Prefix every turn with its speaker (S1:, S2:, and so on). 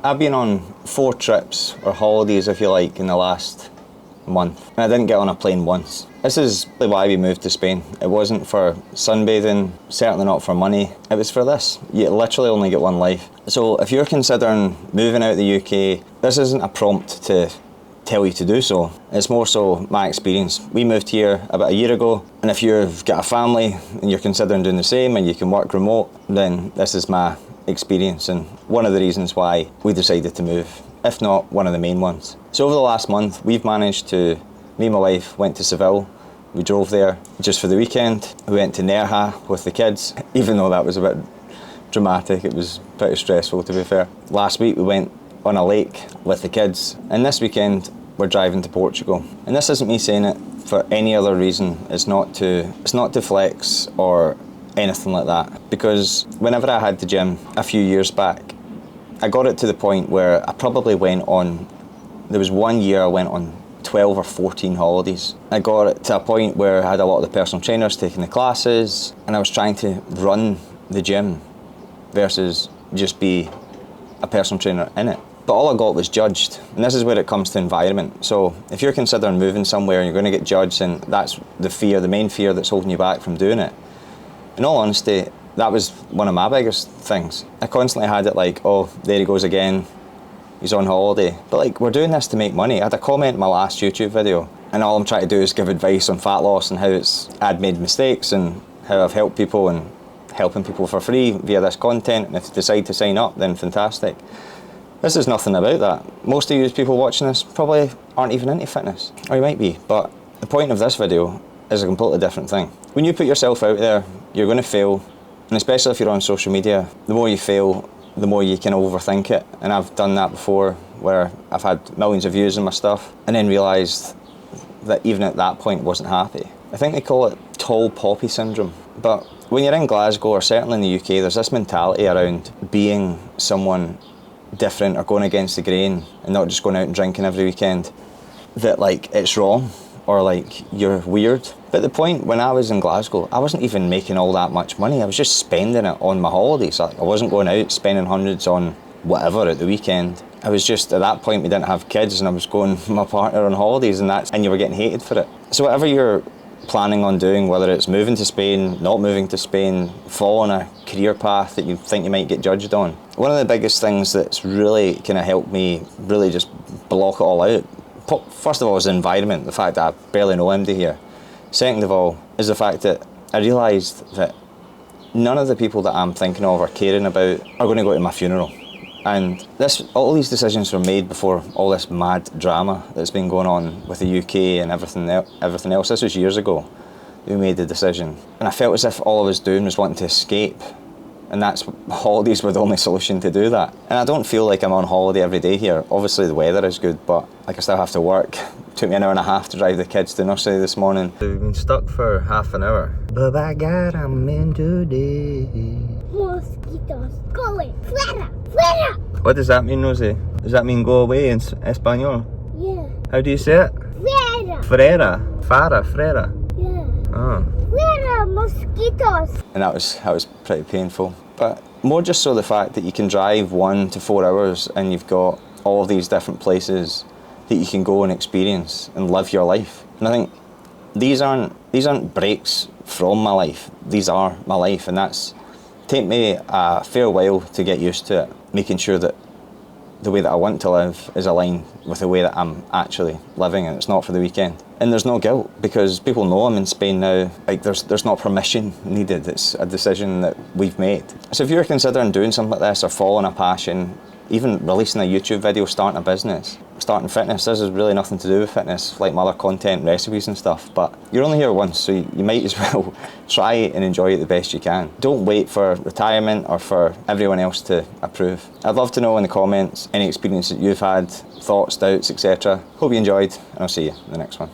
S1: I've been on 4 trips, or holidays if you like, in the last month. And I didn't get on a plane once. This is why we moved to Spain. It wasn't for sunbathing, certainly not for money. It was for this. You literally only get one life. So if you're considering moving out of the UK, this isn't a prompt to tell you to do so. It's more so my experience. We moved here about a year ago, and if you've got a family and you're considering doing the same and you can work remote, then this is my experience and one of the reasons why we decided to move, if not one of the main ones. So over the last month, we've managed to, me and my wife went to Seville. We drove there just for the weekend. We went to Nerja with the kids, even though that was a bit dramatic. It was pretty stressful, to be fair. Last week we went on a lake with the kids, and this weekend we're driving to Portugal. And this isn't me saying it for any other reason. It's not to flex or anything like that, because whenever I had the gym a few years back, I got it to the point where I probably went on, there was one year I went on 12 or 14 holidays. I got it to a point where I had a lot of the personal trainers taking the classes, and I was trying to run the gym versus just be a personal trainer in it. But all I got was judged, and this is where it comes to environment. So if you're considering moving somewhere and you're going to get judged, and that's the fear, the main fear that's holding you back from doing it, in all honesty, that was one of my biggest things. I constantly had it like, oh, there he goes again, he's on holiday. But like, we're doing this to make money. I had a comment in my last YouTube video, and all I'm trying to do is give advice on fat loss and how I'd made mistakes and how I've helped people and helping people for free via this content. And if you decide to sign up, then fantastic. This is nothing about that. Most of you people watching this probably aren't even into fitness, or you might be, but the point of this video is a completely different thing. When you put yourself out there, you're going to fail, and especially if you're on social media, the more you fail, the more you can overthink it. And I've done that before, where I've had millions of views on my stuff and then realised that even at that point wasn't happy. I think they call it tall poppy syndrome. But when you're in Glasgow, or certainly in the UK, there's this mentality around being someone different or going against the grain and not just going out and drinking every weekend, that like it's wrong or like you're weird. But the point, when I was in Glasgow, I wasn't even making all that much money. I was just spending it on my holidays. Like, I wasn't going out spending hundreds on whatever at the weekend. I was just, at that point we didn't have kids, and I was going with my partner on holidays, and you were getting hated for it. So whatever you're planning on doing, whether it's moving to Spain, not moving to Spain, following a career path that you think you might get judged on, one of the biggest things that's really kind of helped me really just block it all out, first of all, is the environment, the fact that I barely know anybody here. Second of all, is the fact that I realised that none of the people that I'm thinking of or caring about are going to go to my funeral. And all these decisions were made before all this mad drama that's been going on with the UK and everything else. This was years ago we made the decision. And I felt as if all I was doing was wanting to escape. And holidays were the only solution to do that. And I don't feel like I'm on holiday every day here. Obviously the weather is good, but like I still have to work. It took me an hour and a half to drive the kids to nursery this morning. We've been stuck for half an hour. But by God, I'm in today.
S2: Mosquitos, go away, fuera, fuera.
S1: What does that mean, Rosie? Does that mean go away in Espanol?
S2: Yeah.
S1: How do you say it?
S2: Fuera.
S1: Frera. Fara, frera.
S2: Yeah.
S1: Oh.
S2: Fuera, mosquitos.
S1: And that was pretty painful. But more just so the fact that you can drive 1 to 4 hours and you've got all of these different places that you can go and experience and live your life. And I think these aren't breaks from my life. These are my life, and that's taken me a fair while to get used to it, making sure that the way that I want to live is aligned with the way that I'm actually living, and it's not for the weekend. And there's no guilt, because people know I'm in Spain now. Like, there's not permission needed. It's a decision that we've made. So if you're considering doing something like this, or following a passion, even releasing a YouTube video, starting a business, starting fitness, this has really nothing to do with fitness, like my other content, recipes and stuff. But you're only here once, so you might as well try and enjoy it the best you can. Don't wait for retirement or for everyone else to approve. I'd love to know in the comments any experience that you've had, thoughts, doubts, etc. Hope you enjoyed, and I'll see you in the next one.